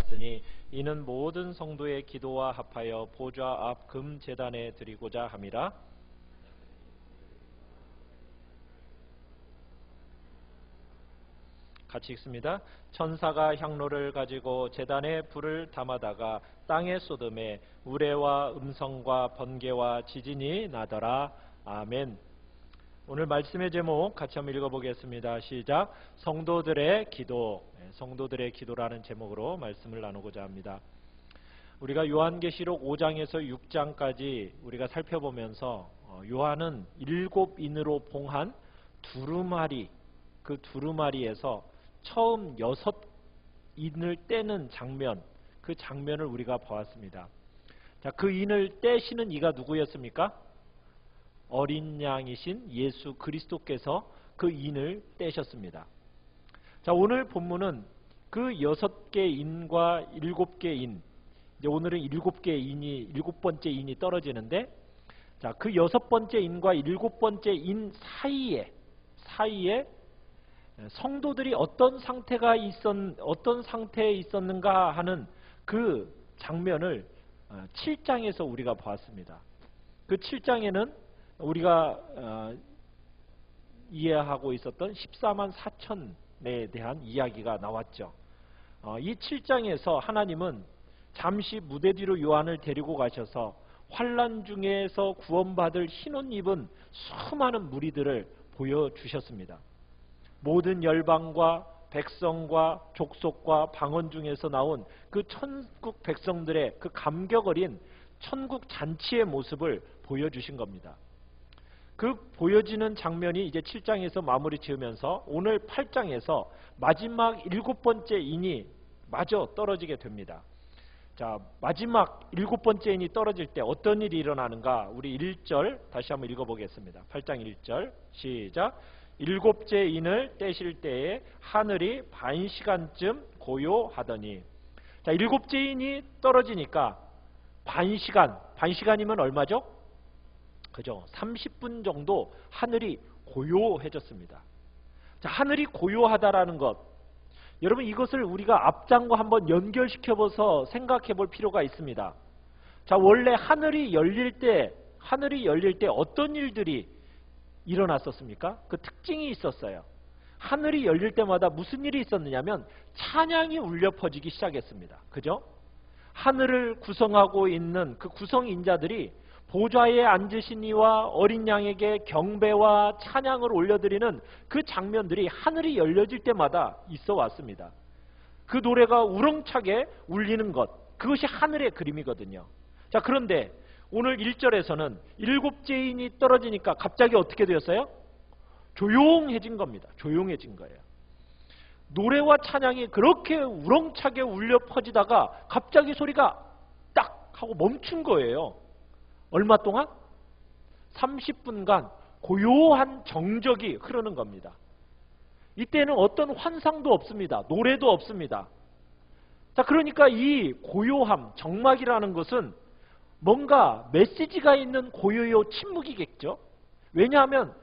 받았으니 이는 모든 성도의 기도와 합하여 보좌 앞 금제단에 드리고자 함이라. 같이 읽습니다. 천사가 향로를 가지고 제단에 불을 담아다가 땅에 쏟음에 우레와 음성과 번개와 지진이 나더라. 아멘. 오늘 말씀의 제목 같이 한번 읽어보겠습니다. 시작. 성도들의 기도. 성도들의 기도라는 제목으로 말씀을 나누고자 합니다. 우리가 요한계시록 5장에서 6장까지 우리가 살펴보면서 요한은 7인으로 봉한 두루마리, 그 두루마리에서 처음 6인을 떼는 장면, 그 장면을 우리가 보았습니다. 자, 그 인을 떼시는 이가 누구였습니까? 어린 양이신 예수 그리스도께서 그 인을 떼셨습니다. 자, 오늘 본문은 그 6개 인과 7개 인, 이제 오늘은 7개 인이 7번째 인이 떨어지는데, 자, 그 6번째 인과 7번째 인 사이에 성도들이 어떤 상태에 있었는가 하는 그 장면을 7장에서 우리가 보았습니다. 그 7장에는 우리가 이해하고 있었던 14만 4천에 대한 이야기가 나왔죠. 이 7장에서 하나님은 잠시 무대 뒤로 요한을 데리고 가셔서 환난 중에서 구원받을 흰옷 입은 수많은 무리들을 보여주셨습니다. 모든 열방과 백성과 족속과 방언 중에서 나온 그 천국 백성들의 그 감격 어린 천국 잔치의 모습을 보여주신 겁니다. 그 보여지는 장면이 이제 7장에서 마무리 지으면서 오늘 8장에서 마지막 7번째 인이 마저 떨어지게 됩니다. 자, 마지막 7번째 인이 떨어질 때 어떤 일이 일어나는가? 우리 1절 다시 한번 읽어보겠습니다. 8장 1절 시작. 7째 인을 떼실 때에 하늘이 반시간쯤 고요하더니. 자, 7째 인이 떨어지니까 반시간이면 얼마죠? 그죠? 30분 정도 하늘이 고요해졌습니다. 자, 하늘이 고요하다라는 것, 여러분 이것을 우리가 앞장과 한번 연결시켜서 생각해 볼 필요가 있습니다. 자, 원래 하늘이 열릴 때 어떤 일들이 일어났었습니까? 그 특징이 있었어요. 하늘이 열릴 때마다 무슨 일이 있었느냐면 찬양이 울려 퍼지기 시작했습니다. 그죠? 하늘을 구성하고 있는 그 구성인자들이 보좌에 앉으신 이와 어린 양에게 경배와 찬양을 올려드리는 그 장면들이 하늘이 열려질 때마다 있어 왔습니다. 그 노래가 우렁차게 울리는 것, 그것이 하늘의 그림이거든요. 자, 그런데 오늘 1절에서는 7째 인이 떨어지니까 갑자기 어떻게 되었어요? 조용해진 겁니다. 조용해진 거예요. 노래와 찬양이 그렇게 우렁차게 울려 퍼지다가 갑자기 소리가 딱 하고 멈춘 거예요. 얼마 동안? 30분간 고요한 정적이 흐르는 겁니다. 이때는 어떤 환상도 없습니다. 노래도 없습니다. 자, 그러니까 이 고요함, 정막이라는 것은 뭔가 메시지가 있는 고요요 침묵이겠죠. 왜냐하면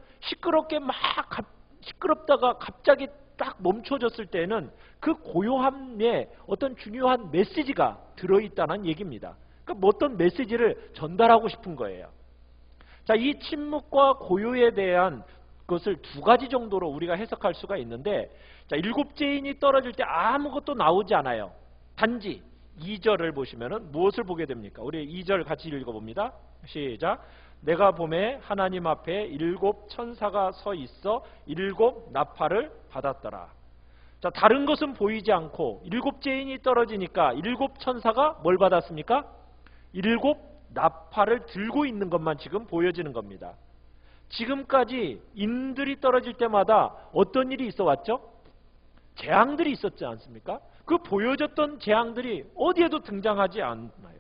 시끄럽다가 갑자기 딱 멈춰졌을 때는 그 고요함에 어떤 중요한 메시지가 들어있다는 얘기입니다. 그러니까 어떤 메시지를 전달하고 싶은 거예요. 자, 이 침묵과 고요에 대한 것을 두 가지 정도로 우리가 해석할 수가 있는데, 자, 7째 인이 떨어질 때 아무것도 나오지 않아요. 단지 2절을 보시면은 무엇을 보게 됩니까? 우리 2절 같이 읽어봅니다. 시작. 내가 보매 하나님 앞에 7 천사가 서 있어 7 나팔을 받았더라. 자, 다른 것은 보이지 않고 7째 인이 떨어지니까 7 천사가 뭘 받았습니까? 7 나팔을 들고 있는 것만 지금 보여지는 겁니다. 지금까지 인들이 떨어질 때마다 어떤 일이 있어 왔죠? 재앙들이 있었지 않습니까? 그 보여졌던 재앙들이 어디에도 등장하지 않나요?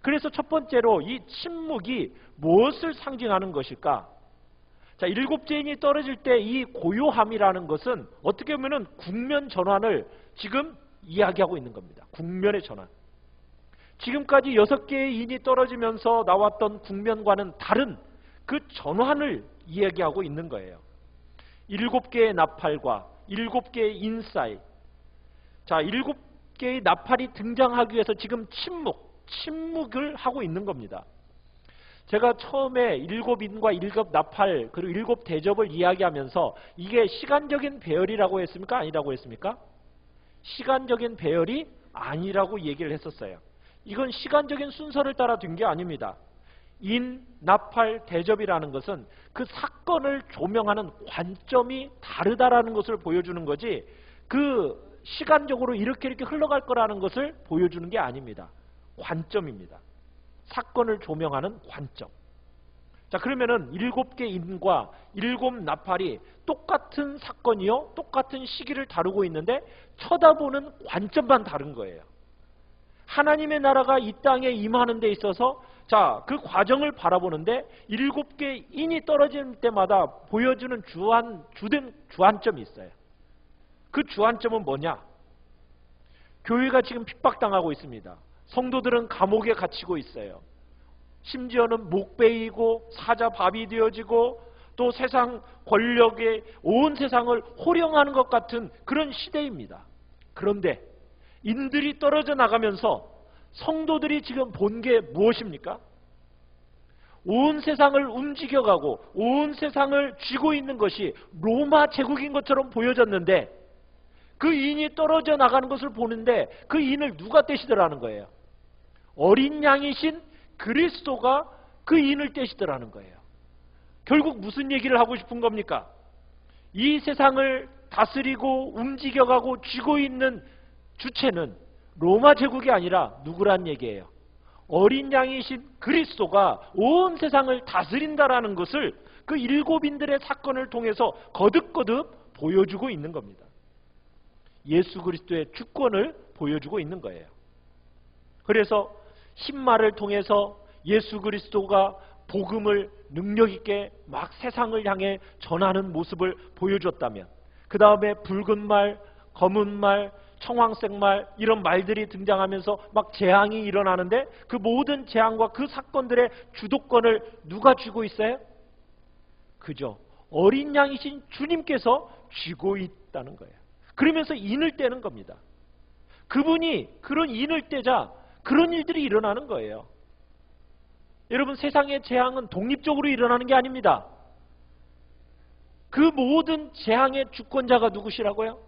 그래서 첫 번째로 이 침묵이 무엇을 상징하는 것일까? 자, 7째 인이 떨어질 때 이 고요함이라는 것은 어떻게 보면 국면 전환을 지금 이야기하고 있는 겁니다. 국면의 전환. 지금까지 6개의 인이 떨어지면서 나왔던 국면과는 다른 그 전환을 이야기하고 있는 거예요. 7개의 나팔과 7개의 인 사이. 자, 7개의 나팔이 등장하기 위해서 지금 침묵을 하고 있는 겁니다. 제가 처음에 7인과 7나팔 그리고 7대접을 이야기하면서 이게 시간적인 배열이라고 했습니까? 아니라고 했습니까? 시간적인 배열이 아니라고 얘기를 했었어요. 이건 시간적인 순서를 따라 된 게 아닙니다. 인, 나팔, 대접이라는 것은 그 사건을 조명하는 관점이 다르다라는 것을 보여주는 거지 그 시간적으로 이렇게 흘러갈 거라는 것을 보여주는 게 아닙니다. 관점입니다. 사건을 조명하는 관점. 자, 그러면은 7개 인과 7나팔이 똑같은 사건이요, 똑같은 시기를 다루고 있는데 쳐다보는 관점만 다른 거예요. 하나님의 나라가 이 땅에 임하는 데 있어서 자, 그 과정을 바라보는데 7개 인이 떨어질 때마다 보여주는 주된 주안점이 있어요. 그 주안점은 뭐냐? 교회가 지금 핍박당하고 있습니다. 성도들은 감옥에 갇히고 있어요. 심지어는 목베이고 사자밥이 되어지고 또 세상 권력에 온 세상을 호령하는 것 같은 그런 시대입니다. 그런데 인들이 떨어져 나가면서 성도들이 지금 본 게 무엇입니까? 온 세상을 움직여가고 온 세상을 쥐고 있는 것이 로마 제국인 것처럼 보여졌는데 그 인이 떨어져 나가는 것을 보는데 그 인을 누가 떼시더라는 거예요? 어린 양이신 그리스도가 그 인을 떼시더라는 거예요. 결국 무슨 얘기를 하고 싶은 겁니까? 이 세상을 다스리고 움직여가고 쥐고 있는 주체는 로마 제국이 아니라 누구란 얘기예요? 어린 양이신 그리스도가 온 세상을 다스린다라는 것을 그 7인들의 사건을 통해서 거듭거듭 보여주고 있는 겁니다. 예수 그리스도의 주권을 보여주고 있는 거예요. 그래서 신마를 통해서 예수 그리스도가 복음을 능력 있게 막 세상을 향해 전하는 모습을 보여줬다면 그 다음에 붉은 말, 검은 말, 청황색 말 이런 말들이 등장하면서 막 재앙이 일어나는데 그 모든 재앙과 그 사건들의 주도권을 누가 쥐고 있어요? 그죠? 어린 양이신 주님께서 쥐고 있다는 거예요. 그러면서 인을 떼는 겁니다. 그분이 그런 인을 떼자 그런 일들이 일어나는 거예요. 여러분, 세상의 재앙은 독립적으로 일어나는 게 아닙니다. 그 모든 재앙의 주권자가 누구시라고요?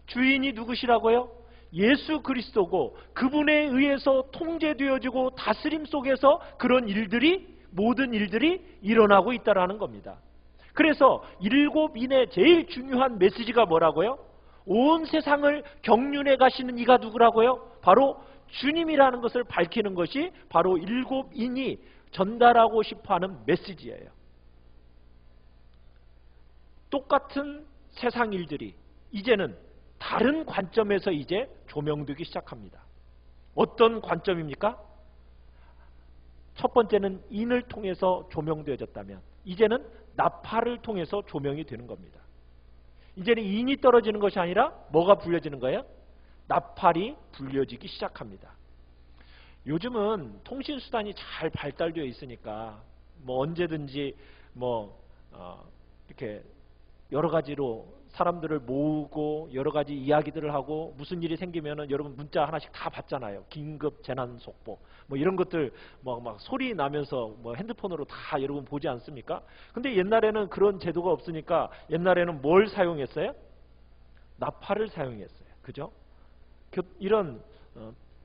주인이 누구시라고요? 예수 그리스도고 그분에 의해서 통제되어지고 다스림 속에서 그런 일들이 모든 일들이 일어나고 있다는 겁니다. 그래서 7인의 제일 중요한 메시지가 뭐라고요? 온 세상을 경륜해 가시는 이가 누구라고요? 바로 주님이라는 것을 밝히는 것이 바로 7인이 전달하고 싶어하는 메시지예요. 똑같은 세상 일들이 이제는 다른 관점에서 이제 조명되기 시작합니다. 어떤 관점입니까? 첫 번째는 인을 통해서 조명되어졌다면 이제는 나팔을 통해서 조명이 되는 겁니다. 이제는 인이 떨어지는 것이 아니라 뭐가 불려지는 거예요? 나팔이 불려지기 시작합니다. 요즘은 통신수단이 잘 발달되어 있으니까 뭐 언제든지 이렇게 여러 가지로 사람들을 모으고 여러 가지 이야기들을 하고 무슨 일이 생기면은 여러분 문자 하나씩 다 받잖아요. 긴급 재난 속보 뭐 이런 것들 막 소리 나면서 뭐 핸드폰으로 다 여러분 보지 않습니까? 근데 옛날에는 그런 제도가 없으니까 옛날에는 뭘 사용했어요? 나팔을 사용했어요. 그죠? 이런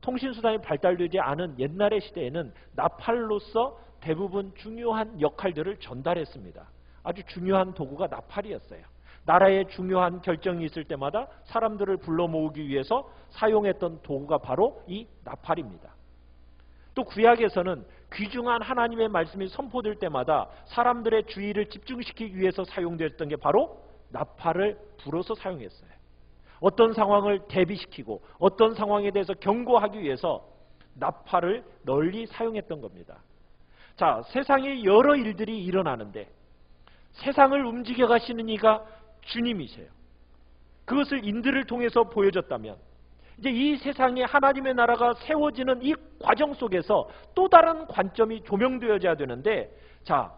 통신수단이 발달되지 않은 옛날의 시대에는 나팔로서 대부분 중요한 역할들을 전달했습니다. 아주 중요한 도구가 나팔이었어요. 나라에 중요한 결정이 있을 때마다 사람들을 불러 모으기 위해서 사용했던 도구가 바로 이 나팔입니다. 또 구약에서는 귀중한 하나님의 말씀이 선포될 때마다 사람들의 주의를 집중시키기 위해서 사용됐던 게 바로 나팔을 불어서 사용했어요. 어떤 상황을 대비시키고 어떤 상황에 대해서 경고하기 위해서 나팔을 널리 사용했던 겁니다. 자, 세상에 여러 일들이 일어나는데 세상을 움직여 가시는 이가 주님이세요. 그것을 인들을 통해서 보여줬다면 이제 이 세상에 하나님의 나라가 세워지는 이 과정 속에서 또 다른 관점이 조명되어져야 되는데 자,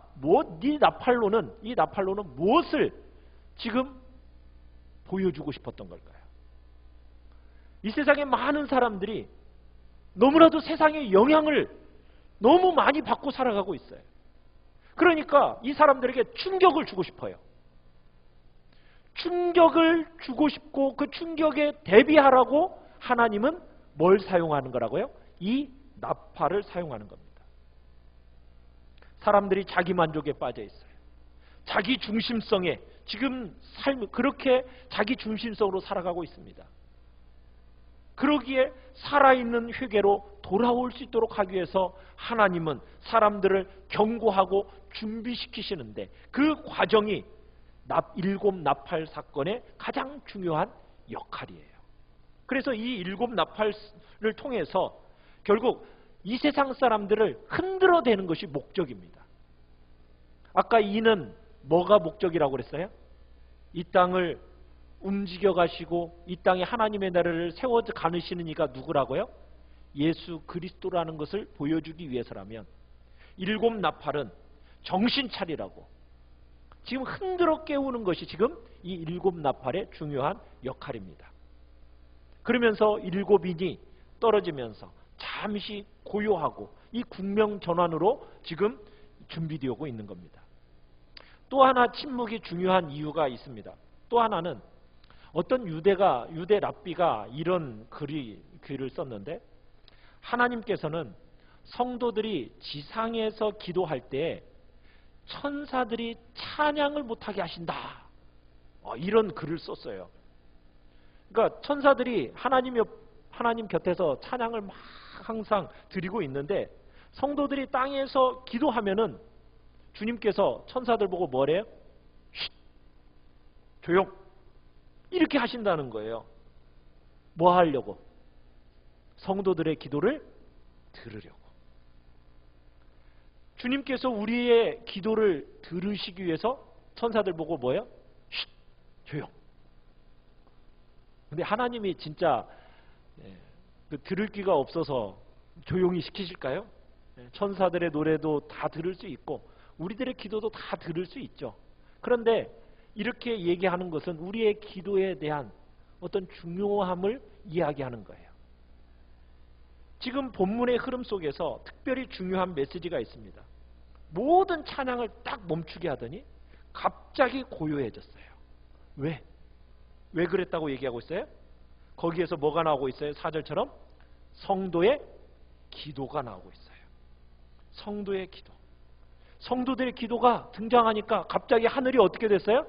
이 나팔로는 무엇을 지금 보여주고 싶었던 걸까요? 이 세상에 많은 사람들이 너무나도 세상의 영향을 너무 많이 받고 살아가고 있어요. 그러니까 이 사람들에게 충격을 주고 싶어요. 충격을 주고 싶고 그 충격에 대비하라고 하나님은 뭘 사용하는 거라고요? 이 나팔을 사용하는 겁니다. 사람들이 자기 만족에 빠져 있어요. 자기 중심성에 지금 그렇게 자기 중심성으로 살아가고 있습니다. 그러기에 살아있는 회개로 돌아올 수 있도록 하기 위해서 하나님은 사람들을 경고하고 준비시키시는데 그 과정이 일곱 나팔 사건의 가장 중요한 역할이에요. 그래서 이 일곱 나팔을 통해서 결국 이 세상 사람들을 흔들어대는 것이 목적입니다. 아까 이는 뭐가 목적이라고 그랬어요? 이 땅을 움직여 가시고 이 땅에 하나님의 나라를 세워 가시는 이가 누구라고요? 예수 그리스도라는 것을 보여주기 위해서라면 일곱 나팔은 정신 차리라고 지금 흔들어 깨우는 것이 지금 이 일곱 나팔의 중요한 역할입니다. 그러면서 일곱 인이 떨어지면서 잠시 고요하고 이 국명전환으로 지금 준비되고 있는 겁니다. 또 하나 침묵이 중요한 이유가 있습니다. 또 하나는 어떤 유대 랍비가 이런 글을 썼는데 하나님께서는 성도들이 지상에서 기도할 때 천사들이 찬양을 못하게 하신다. 이런 글을 썼어요. 그러니까 천사들이 하나님 곁에서 찬양을 막 항상 드리고 있는데 성도들이 땅에서 기도하면은 주님께서 천사들 보고 뭐래요? 쉿! 조용! 이렇게 하신다는 거예요. 뭐 하려고? 성도들의 기도를 들으려고. 주님께서 우리의 기도를 들으시기 위해서 천사들 보고 뭐예요? 쉿! 조용! 근데 하나님이 진짜 들을 귀가 없어서 조용히 시키실까요? 천사들의 노래도 다 들을 수 있고 우리들의 기도도 다 들을 수 있죠. 그런데 이렇게 얘기하는 것은 우리의 기도에 대한 어떤 중요함을 이야기하는 거예요. 지금 본문의 흐름 속에서 특별히 중요한 메시지가 있습니다. 모든 찬양을 딱 멈추게 하더니 갑자기 고요해졌어요. 왜? 왜 그랬다고 얘기하고 있어요? 거기에서 뭐가 나오고 있어요? 4절처럼 성도의 기도가 나오고 있어요. 성도의 기도. 성도들의 기도가 등장하니까 갑자기 하늘이 어떻게 됐어요?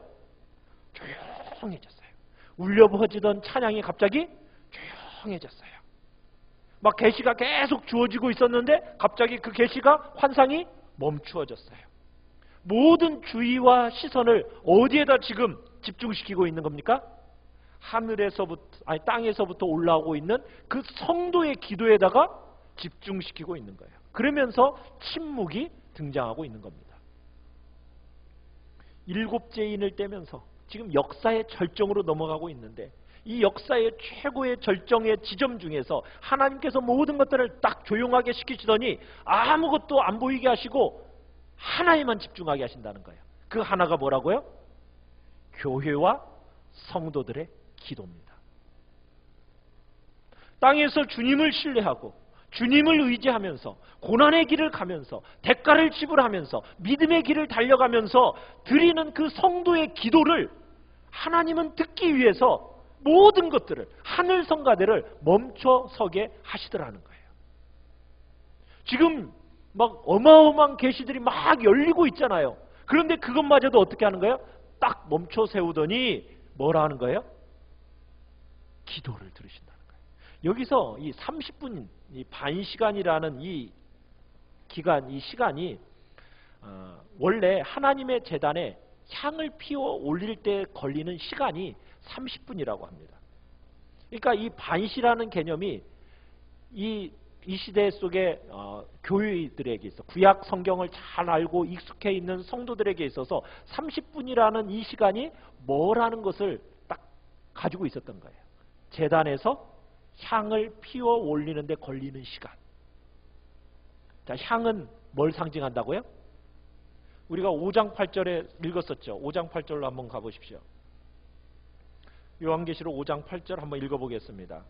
조용해졌어요. 울려 퍼지던 찬양이 갑자기 조용해졌어요. 막 계시가 계속 주어지고 있었는데 갑자기 그 계시가 환상이 멈추어졌어요. 모든 주의와 시선을 어디에다 지금 집중시키고 있는 겁니까? 땅에서부터 올라오고 있는 그 성도의 기도에다가 집중시키고 있는 거예요. 그러면서 침묵이 등장하고 있는 겁니다. 일곱째 인을 떼면서 지금 역사의 절정으로 넘어가고 있는데 이 역사의 최고의 절정의 지점 중에서 하나님께서 모든 것들을 딱 조용하게 시키시더니 아무것도 안 보이게 하시고 하나에만 집중하게 하신다는 거예요. 그 하나가 뭐라고요? 교회와 성도들의 기도입니다. 땅에서 주님을 신뢰하고 주님을 의지하면서 고난의 길을 가면서 대가를 지불하면서 믿음의 길을 달려가면서 드리는 그 성도의 기도를 하나님은 듣기 위해서 모든 것들을 하늘 성가대를 멈춰서게 하시더라는 거예요. 지금 막 어마어마한 계시들이 막 열리고 있잖아요. 그런데 그것마저도 어떻게 하는 거예요? 딱 멈춰 세우더니 뭐라 하는 거예요? 기도를 들으신다는 거예요. 여기서 이 30분 이 반 시간이라는 이 기간, 이 시간이 원래 하나님의 제단에 향을 피워 올릴 때 걸리는 시간이 30분이라고 합니다. 그러니까 이 반시라는 개념이 이 시대 속에 교회들에게 있어 구약 성경을 잘 알고 익숙해 있는 성도들에게 있어서 30분이라는 이 시간이 뭐라는 것을 딱 가지고 있었던 거예요. 제단에서 향을 피워 올리는 데 걸리는 시간. 자, 향은 뭘 상징한다고요? 우리가 5장 8절에 읽었었죠. 5장 8절로 한번 가보십시오. 요한계시록 5장 8절 한번 읽어보겠습니다.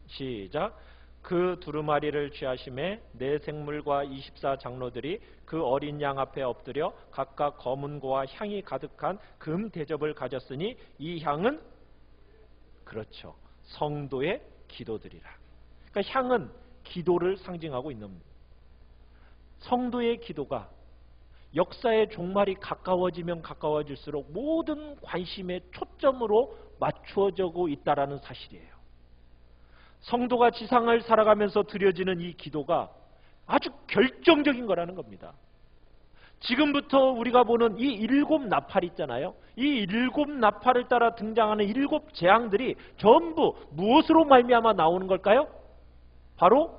시작. 그 두루마리를 취하심에 네 생물과 24장로들이 그 어린 양 앞에 엎드려 각각 검은고와 향이 가득한 금 대접을 가졌으니 이 향은 그렇죠, 성도의 기도들이라. 그러니까 향은 기도를 상징하고 있는, 성도의 기도가 역사의 종말이 가까워지면 가까워질수록 모든 관심의 초점으로 맞추어지고 있다는 사실이에요. 성도가 지상을 살아가면서 드려지는 이 기도가 아주 결정적인 거라는 겁니다. 지금부터 우리가 보는 이 일곱 나팔 있잖아요. 이 일곱 나팔을 따라 등장하는 일곱 재앙들이 전부 무엇으로 말미암아 나오는 걸까요? 바로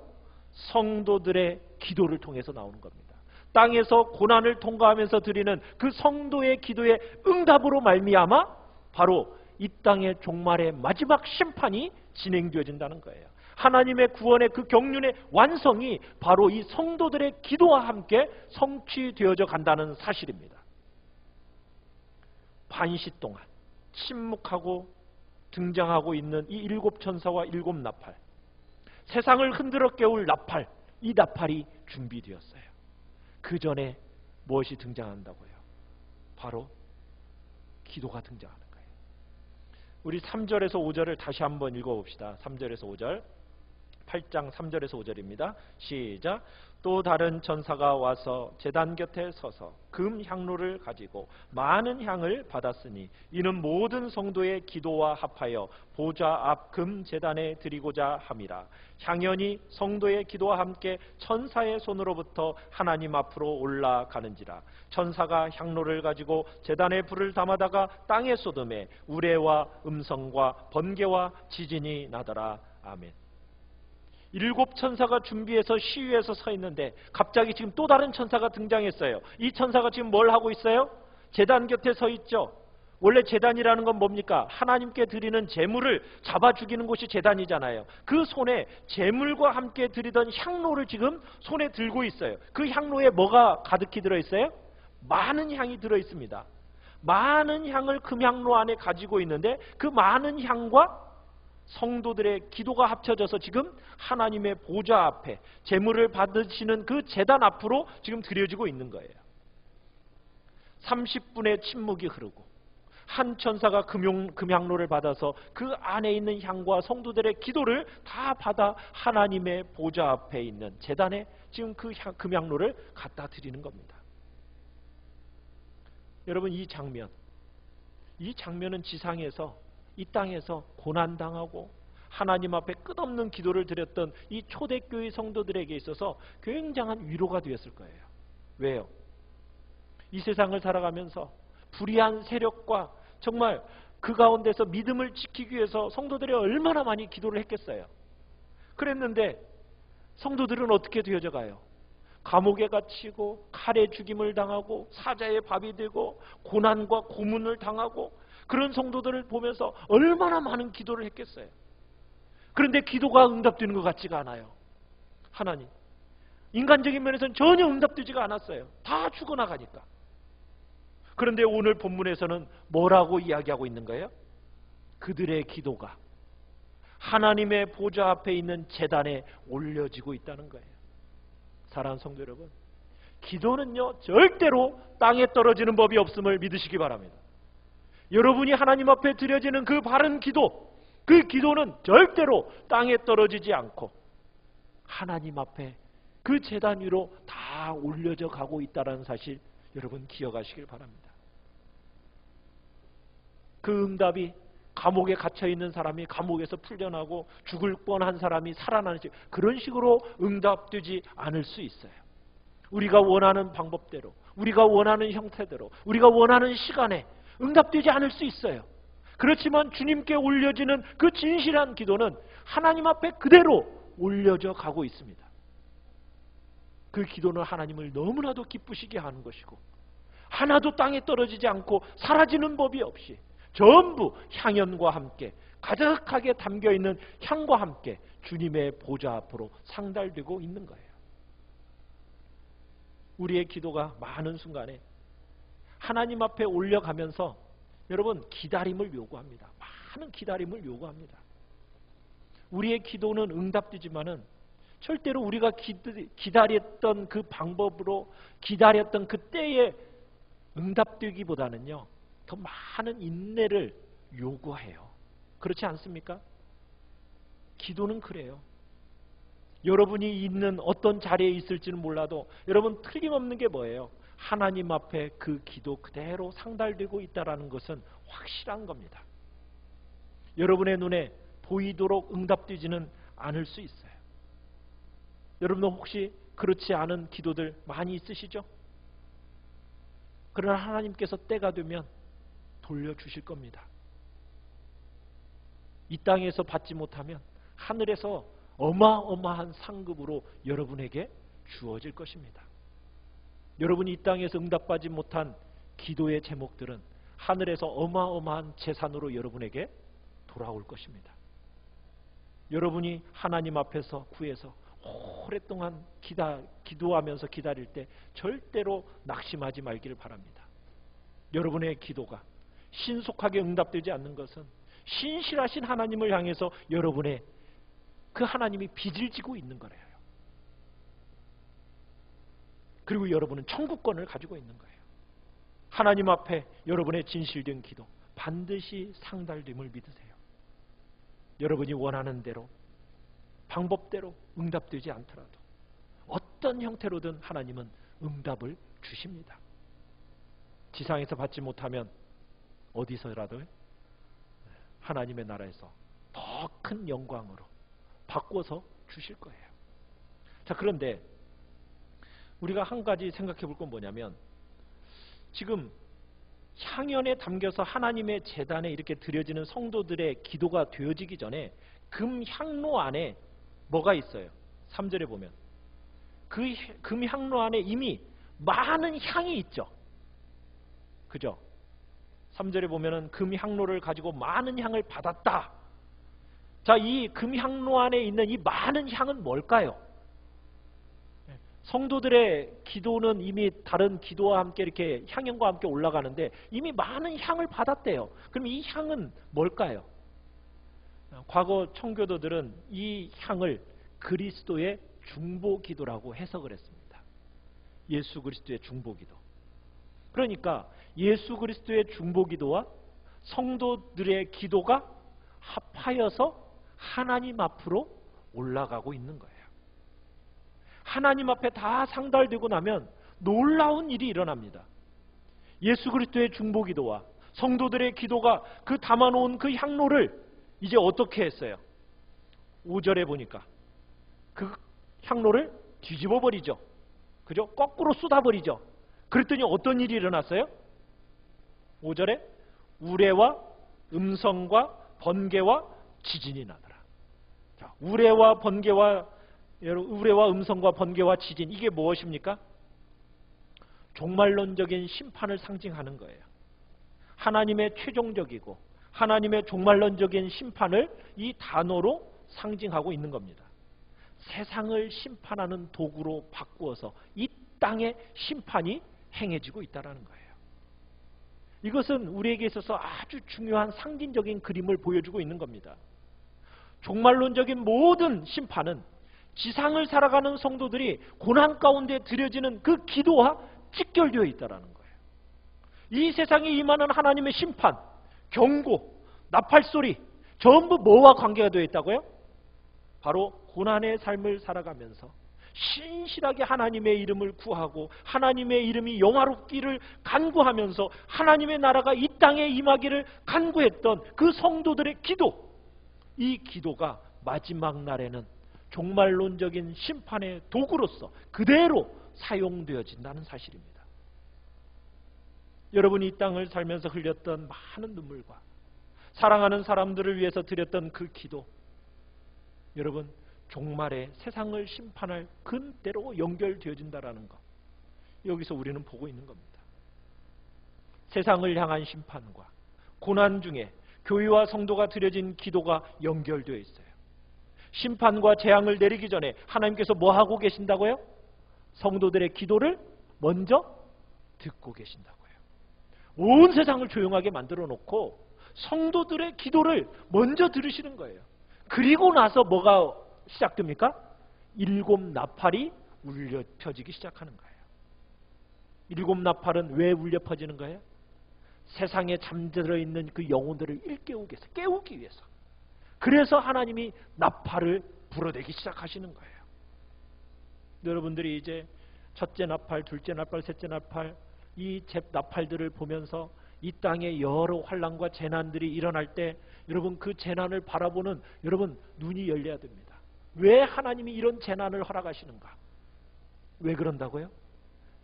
성도들의 기도를 통해서 나오는 겁니다. 땅에서 고난을 통과하면서 드리는 그 성도의 기도의 응답으로 말미암아 바로 이 땅의 종말의 마지막 심판이 진행되어진다는 거예요. 하나님의 구원의 그 경륜의 완성이 바로 이 성도들의 기도와 함께 성취되어져 간다는 사실입니다. 반시 동안 침묵하고 등장하고 있는 이 일곱 천사와 일곱 나팔, 세상을 흔들어 깨울 나팔, 이 나팔이 준비되었어요. 그 전에 무엇이 등장한다고요? 바로 기도가 등장하는 거예요. 우리 3절에서 5절을 다시 한번 읽어봅시다. 3절에서 5절, 8장 3절에서 5절입니다. 시작. 또 다른 천사가 와서 제단 곁에 서서 금 향로를 가지고 많은 향을 받았으니 이는 모든 성도의 기도와 합하여 보좌 앞 금 제단에 드리고자 함이라. 향연이 성도의 기도와 함께 천사의 손으로부터 하나님 앞으로 올라가는지라. 천사가 향로를 가지고 제단에 불을 담아다가 땅에 쏟음에 우레와 음성과 번개와 지진이 나더라. 아멘. 일곱 천사가 준비해서 시위에서 서 있는데 갑자기 지금 또 다른 천사가 등장했어요. 이 천사가 지금 뭘 하고 있어요? 제단 곁에 서 있죠. 원래 제단이라는 건 뭡니까? 하나님께 드리는 제물을 잡아 죽이는 곳이 제단이잖아요. 그 손에 제물과 함께 드리던 향로를 지금 손에 들고 있어요. 그 향로에 뭐가 가득히 들어있어요? 많은 향이 들어있습니다. 많은 향을 금향로 안에 가지고 있는데 그 많은 향과 성도들의 기도가 합쳐져서 지금 하나님의 보좌 앞에 제물을 받으시는 그 제단 앞으로 지금 드려지고 있는 거예요. 30분의 침묵이 흐르고 한 천사가 금향로를 받아서 그 안에 있는 향과 성도들의 기도를 다 받아 하나님의 보좌 앞에 있는 제단에 지금 그 금향로를 갖다 드리는 겁니다. 여러분, 이 장면은 지상에서, 이 땅에서 고난당하고 하나님 앞에 끝없는 기도를 드렸던 이 초대교회 성도들에게 있어서 굉장한 위로가 되었을 거예요. 왜요? 이 세상을 살아가면서 불의한 세력과 정말 그 가운데서 믿음을 지키기 위해서 성도들이 얼마나 많이 기도를 했겠어요. 그랬는데 성도들은 어떻게 되어져 가요? 감옥에 갇히고 칼에 죽임을 당하고 사자의 밥이 되고 고난과 고문을 당하고 그런 성도들을 보면서 얼마나 많은 기도를 했겠어요. 그런데 기도가 응답되는 것 같지가 않아요. 하나님, 인간적인 면에서는 전혀 응답되지가 않았어요. 다 죽어나가니까. 그런데 오늘 본문에서는 뭐라고 이야기하고 있는 거예요? 그들의 기도가 하나님의 보좌 앞에 있는 제단에 올려지고 있다는 거예요. 사랑하는 성도 여러분, 기도는요 절대로 땅에 떨어지는 법이 없음을 믿으시기 바랍니다. 여러분이 하나님 앞에 드려지는 그 바른 기도, 그 기도는 절대로 땅에 떨어지지 않고 하나님 앞에 그 제단 위로 다 올려져 가고 있다는 사실 여러분 기억하시길 바랍니다. 그 응답이 감옥에 갇혀있는 사람이 감옥에서 풀려나고 죽을 뻔한 사람이 살아나는 그런 식으로 응답되지 않을 수 있어요. 우리가 원하는 방법대로, 우리가 원하는 형태대로, 우리가 원하는 시간에 응답되지 않을 수 있어요. 그렇지만 주님께 올려지는 그 진실한 기도는 하나님 앞에 그대로 올려져 가고 있습니다. 그 기도는 하나님을 너무나도 기쁘시게 하는 것이고 하나도 땅에 떨어지지 않고 사라지는 법이 없이 전부 향연과 함께 가득하게 담겨있는 향과 함께 주님의 보좌 앞으로 상달되고 있는 거예요. 우리의 기도가 많은 순간에 하나님 앞에 올려가면서 여러분 기다림을 요구합니다. 많은 기다림을 요구합니다. 우리의 기도는 응답되지만은 절대로 우리가 기다렸던 그 방법으로 기다렸던 그 때에 응답되기보다는요, 더 많은 인내를 요구해요. 그렇지 않습니까? 기도는 그래요. 여러분이 있는 어떤 자리에 있을지는 몰라도 여러분 틀림없는 게 뭐예요? 하나님 앞에 그 기도 그대로 상달되고 있다는 것은 확실한 겁니다. 여러분의 눈에 보이도록 응답되지는 않을 수 있어요. 여러분은 혹시 그렇지 않은 기도들 많이 있으시죠? 그러나 하나님께서 때가 되면 돌려주실 겁니다. 이 땅에서 받지 못하면 하늘에서 어마어마한 상급으로 여러분에게 주어질 것입니다. 여러분이 이 땅에서 응답받지 못한 기도의 제목들은 하늘에서 어마어마한 재산으로 여러분에게 돌아올 것입니다. 여러분이 하나님 앞에서 구해서 오랫동안 기도하면서 기다릴 때 절대로 낙심하지 말기를 바랍니다. 여러분의 기도가 신속하게 응답되지 않는 것은 신실하신 하나님을 향해서 여러분의 그 하나님이 빚을 지고 있는 거래요. 그리고 여러분은 천국권을 가지고 있는 거예요. 하나님 앞에 여러분의 진실된 기도 반드시 상달됨을 믿으세요. 여러분이 원하는 대로 방법대로 응답되지 않더라도 어떤 형태로든 하나님은 응답을 주십니다. 지상에서 받지 못하면 어디서라도 하나님의 나라에서 더 큰 영광으로 바꿔서 주실 거예요. 자, 그런데 우리가 한 가지 생각해 볼 건 뭐냐면, 지금 향연에 담겨서 하나님의 제단에 이렇게 드려지는 성도들의 기도가 되어지기 전에 금향로 안에 뭐가 있어요? 3절에 보면 그 금향로 안에 이미 많은 향이 있죠. 그죠? 3절에 보면은 금향로를 가지고 많은 향을 받았다. 자, 이 금향로 안에 있는 이 많은 향은 뭘까요? 성도들의 기도는 이미 다른 기도와 함께 이렇게 향연과 함께 올라가는데 이미 많은 향을 받았대요. 그럼 이 향은 뭘까요? 과거 청교도들은 이 향을 그리스도의 중보기도라고 해석을 했습니다. 예수 그리스도의 중보기도. 그러니까 예수 그리스도의 중보기도와 성도들의 기도가 합하여서 하나님 앞으로 올라가고 있는 거예요. 하나님 앞에 다 상달되고 나면 놀라운 일이 일어납니다. 예수 그리스도의 중보기도와 성도들의 기도가 그 담아놓은 그 향로를 이제 어떻게 했어요? 5절에 보니까 그 향로를 뒤집어 버리죠. 그죠? 거꾸로 쏟아버리죠. 그랬더니 어떤 일이 일어났어요? 5절에 우레와 음성과 번개와 지진이 나더라. 자, 우레와 음성과 번개와 지진, 이게 무엇입니까? 종말론적인 심판을 상징하는 거예요. 하나님의 최종적이고 하나님의 종말론적인 심판을 이 단어로 상징하고 있는 겁니다. 세상을 심판하는 도구로 바꾸어서 이 땅의 심판이 행해지고 있다는 거예요. 이것은 우리에게 있어서 아주 중요한 상징적인 그림을 보여주고 있는 겁니다. 종말론적인 모든 심판은 지상을 살아가는 성도들이 고난 가운데 드려지는 그 기도와 직결되어 있다는 거예요. 이 세상에 임하는 하나님의 심판, 경고, 나팔소리 전부 뭐와 관계가 되어 있다고요? 바로 고난의 삶을 살아가면서 신실하게 하나님의 이름을 구하고 하나님의 이름이 영화롭기를 간구하면서 하나님의 나라가 이 땅에 임하기를 간구했던 그 성도들의 기도, 이 기도가 마지막 날에는 종말론적인 심판의 도구로서 그대로 사용되어진다는 사실입니다. 여러분이 이 땅을 살면서 흘렸던 많은 눈물과 사랑하는 사람들을 위해서 드렸던 그 기도, 여러분 종말에 세상을 심판할 근대로 연결되어진다는 것, 여기서 우리는 보고 있는 겁니다. 세상을 향한 심판과 고난 중에 교회와 성도가 드려진 기도가 연결되어 있어요. 심판과 재앙을 내리기 전에 하나님께서 뭐 하고 계신다고요? 성도들의 기도를 먼저 듣고 계신다고요. 온 세상을 조용하게 만들어 놓고 성도들의 기도를 먼저 들으시는 거예요. 그리고 나서 뭐가 시작됩니까? 7 나팔이 울려 펴지기 시작하는 거예요. 7 나팔은 왜 울려 퍼지는 거예요? 세상에 잠들어 있는 그 영혼들을 일깨우기 위해서, 깨우기 위해서. 그래서 하나님이 나팔을 불어대기 시작하시는 거예요. 여러분들이 이제 첫째 나팔, 둘째 나팔, 셋째 나팔, 이 나팔들을 보면서 이 땅에 여러 환난과 재난들이 일어날 때 여러분 그 재난을 바라보는 여러분 눈이 열려야 됩니다. 왜 하나님이 이런 재난을 허락하시는가? 왜 그런다고요?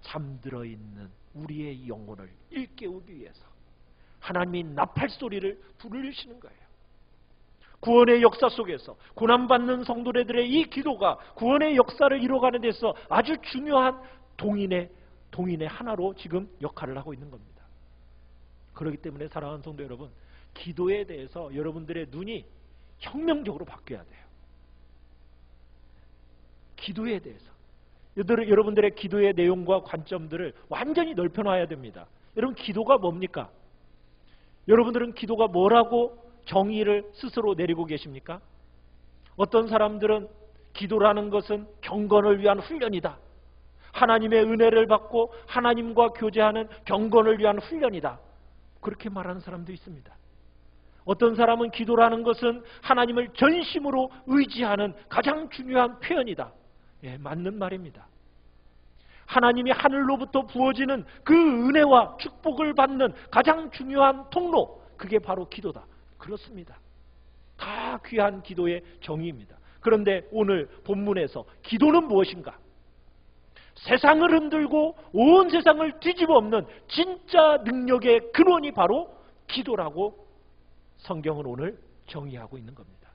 잠들어 있는 우리의 영혼을 일깨우기 위해서 하나님이 나팔 소리를 부르시는 거예요. 구원의 역사 속에서 고난받는 성도들의 이 기도가 구원의 역사를 이루어가는 데서 아주 중요한 동인의 하나로 지금 역할을 하고 있는 겁니다. 그렇기 때문에 사랑하는 성도 여러분, 기도에 대해서 여러분들의 눈이 혁명적으로 바뀌어야 돼요. 기도에 대해서 여러분들의 기도의 내용과 관점들을 완전히 넓혀놔야 됩니다. 여러분 기도가 뭡니까? 여러분들은 기도가 뭐라고 정의를 스스로 내리고 계십니까? 어떤 사람들은 기도라는 것은 경건을 위한 훈련이다. 하나님의 은혜를 받고 하나님과 교제하는 경건을 위한 훈련이다. 그렇게 말하는 사람도 있습니다. 어떤 사람은 기도라는 것은 하나님을 전심으로 의지하는 가장 중요한 표현이다. 예, 맞는 말입니다. 하나님이 하늘로부터 부어지는 그 은혜와 축복을 받는 가장 중요한 통로, 그게 바로 기도다. 그렇습니다. 다 귀한 기도의 정의입니다. 그런데 오늘 본문에서 기도는 무엇인가? 세상을 흔들고 온 세상을 뒤집어 엎는 진짜 능력의 근원이 바로 기도라고 성경은 오늘 정의하고 있는 겁니다.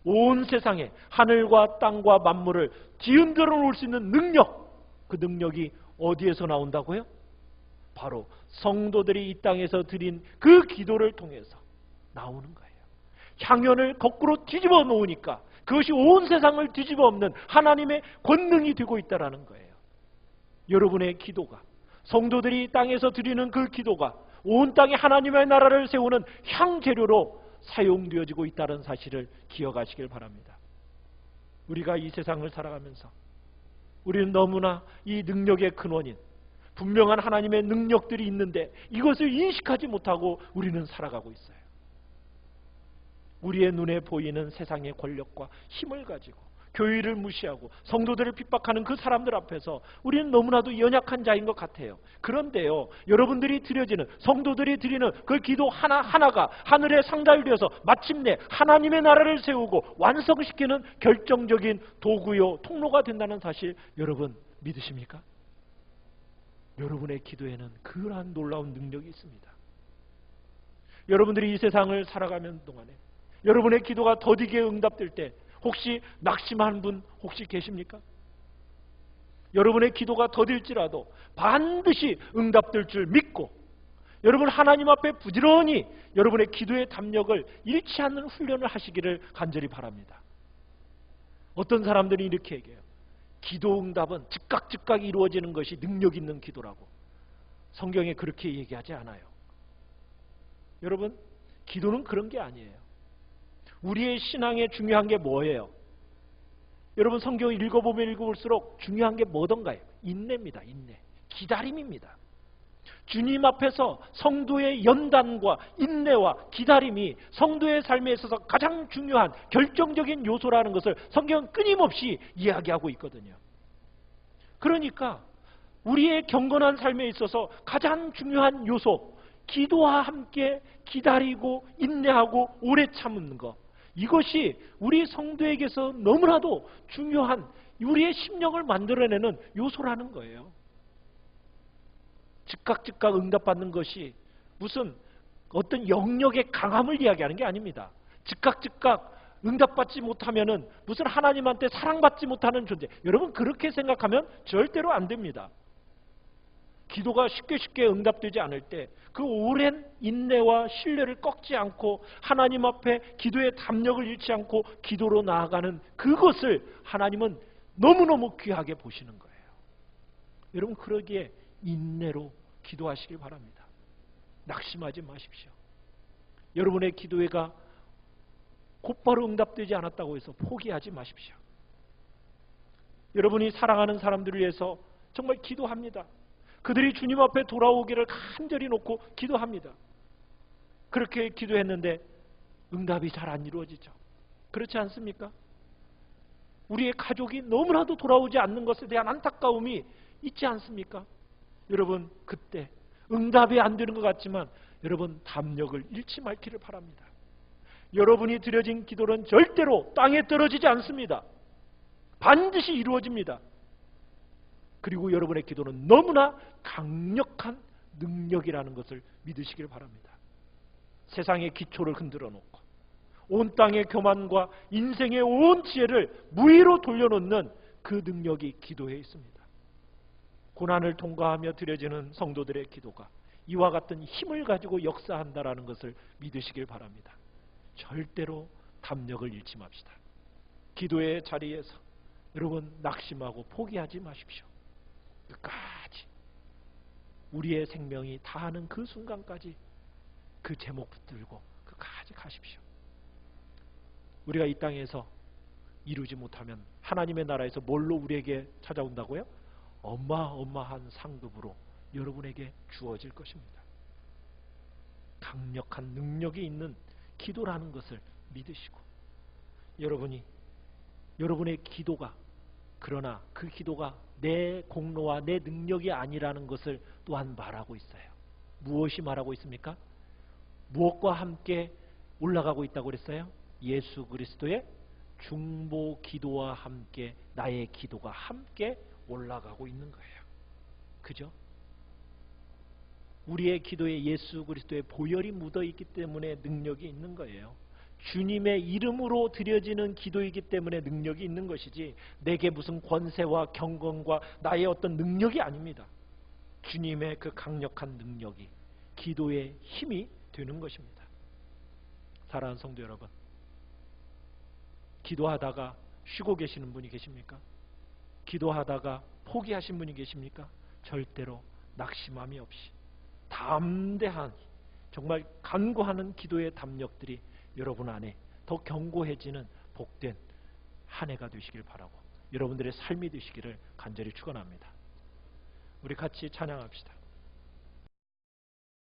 온 세상에 하늘과 땅과 만물을 뒤흔들어 놓을 수 있는 능력, 그 능력이 어디에서 나온다고요? 바로 성도들이 이 땅에서 드린 그 기도를 통해서 나오는 거예요. 향연을 거꾸로 뒤집어 놓으니까 그것이 온 세상을 뒤집어 엎는 하나님의 권능이 되고 있다는 거예요. 여러분의 기도가, 성도들이 이 땅에서 드리는 그 기도가 온 땅에 하나님의 나라를 세우는 향재료로 사용되어지고 있다는 사실을 기억하시길 바랍니다. 우리가 이 세상을 살아가면서 우리는 너무나 이 능력의 근원인 분명한 하나님의 능력들이 있는데 이것을 인식하지 못하고 우리는 살아가고 있어요. 우리의 눈에 보이는 세상의 권력과 힘을 가지고 교회를 무시하고 성도들을 핍박하는 그 사람들 앞에서 우리는 너무나도 연약한 자인 것 같아요. 그런데요, 여러분들이 드려지는, 성도들이 드리는 그 기도 하나하나가 하늘에 상달되어서 마침내 하나님의 나라를 세우고 완성시키는 결정적인 도구요, 통로가 된다는 사실 여러분 믿으십니까? 여러분의 기도에는 그러한 놀라운 능력이 있습니다. 여러분들이 이 세상을 살아가는 동안에 여러분의 기도가 더디게 응답될 때 혹시 낙심한 분 혹시 계십니까? 여러분의 기도가 더딜지라도 반드시 응답될 줄 믿고 여러분 하나님 앞에 부지런히 여러분의 기도의 담력을 잃지 않는 훈련을 하시기를 간절히 바랍니다. 어떤 사람들이 이렇게 얘기해요. 기도 응답은 즉각 이루어지는 것이 능력 있는 기도라고. 성경에 그렇게 얘기하지 않아요. 여러분, 기도는 그런 게 아니에요. 우리의 신앙에 중요한 게 뭐예요? 여러분 성경을 읽어보면 읽어볼수록 중요한 게 뭐던가요? 인내입니다. 인내. 기다림입니다. 주님 앞에서 성도의 연단과 인내와 기다림이 성도의 삶에 있어서 가장 중요한 결정적인 요소라는 것을 성경은 끊임없이 이야기하고 있거든요. 그러니까 우리의 경건한 삶에 있어서 가장 중요한 요소, 기도와 함께 기다리고 인내하고 오래 참는 것, 이것이 우리 성도에게서 너무나도 중요한 우리의 심령을 만들어내는 요소라는 거예요. 즉각 응답받는 것이 무슨 어떤 영역의 강함을 이야기하는 게 아닙니다. 즉각 응답받지 못하면은 무슨 하나님한테 사랑받지 못하는 존재. 여러분 그렇게 생각하면 절대로 안 됩니다. 기도가 쉽게 응답되지 않을 때 그 오랜 인내와 신뢰를 꺾지 않고 하나님 앞에 기도의 담력을 잃지 않고 기도로 나아가는 그것을 하나님은 너무너무 귀하게 보시는 거예요. 여러분 그러기에 인내로 기도하시길 바랍니다. 낙심하지 마십시오. 여러분의 기도회가 곧바로 응답되지 않았다고 해서 포기하지 마십시오. 여러분이 사랑하는 사람들을 위해서 정말 기도합니다. 그들이 주님 앞에 돌아오기를 간절히 놓고 기도합니다. 그렇게 기도했는데 응답이 잘 안 이루어지죠. 그렇지 않습니까? 우리의 가족이 너무나도 돌아오지 않는 것에 대한 안타까움이 있지 않습니까? 여러분, 그때 응답이 안 되는 것 같지만 여러분 담력을 잃지 말기를 바랍니다. 여러분이 드려진 기도는 절대로 땅에 떨어지지 않습니다. 반드시 이루어집니다. 그리고 여러분의 기도는 너무나 강력한 능력이라는 것을 믿으시길 바랍니다. 세상의 기초를 흔들어 놓고 온 땅의 교만과 인생의 온 지혜를 무위로 돌려놓는 그 능력이 기도에 있습니다. 고난을 통과하며 드려지는 성도들의 기도가 이와 같은 힘을 가지고 역사한다라는 것을 믿으시길 바랍니다. 절대로 담력을 잃지 맙시다. 기도의 자리에서 여러분 낙심하고 포기하지 마십시오. 끝까지 우리의 생명이 다하는 그 순간까지 그 제목 붙들고 끝까지 가십시오. 우리가 이 땅에서 이루지 못하면 하나님의 나라에서 뭘로 우리에게 찾아온다고요? 어마어마한 상급으로 여러분에게 주어질 것입니다. 강력한 능력이 있는 기도라는 것을 믿으시고 여러분이 여러분의 기도가 그러나 그 기도가 내 공로와 내 능력이 아니라는 것을 또한 말하고 있어요. 무엇이 말하고 있습니까? 무엇과 함께 올라가고 있다고 그랬어요? 예수 그리스도의 중보 기도와 함께 나의 기도가 함께 올라가고 있는 거예요. 그죠? 우리의 기도에 예수 그리스도의 보혈이 묻어 있기 때문에 능력이 있는 거예요. 주님의 이름으로 드려지는 기도이기 때문에 능력이 있는 것이지 내게 무슨 권세와 경건과 나의 어떤 능력이 아닙니다. 주님의 그 강력한 능력이 기도의 힘이 되는 것입니다. 사랑하는 성도 여러분, 기도하다가 쉬고 계시는 분이 계십니까? 기도하다가 포기하신 분이 계십니까? 절대로 낙심함이 없이 담대한 정말 간구하는 기도의 담력들이 여러분 안에 더 견고해지는 복된 한 해가 되시길 바라고 여러분들의 삶이 되시기를 간절히 축원합니다. 우리 같이 찬양합시다.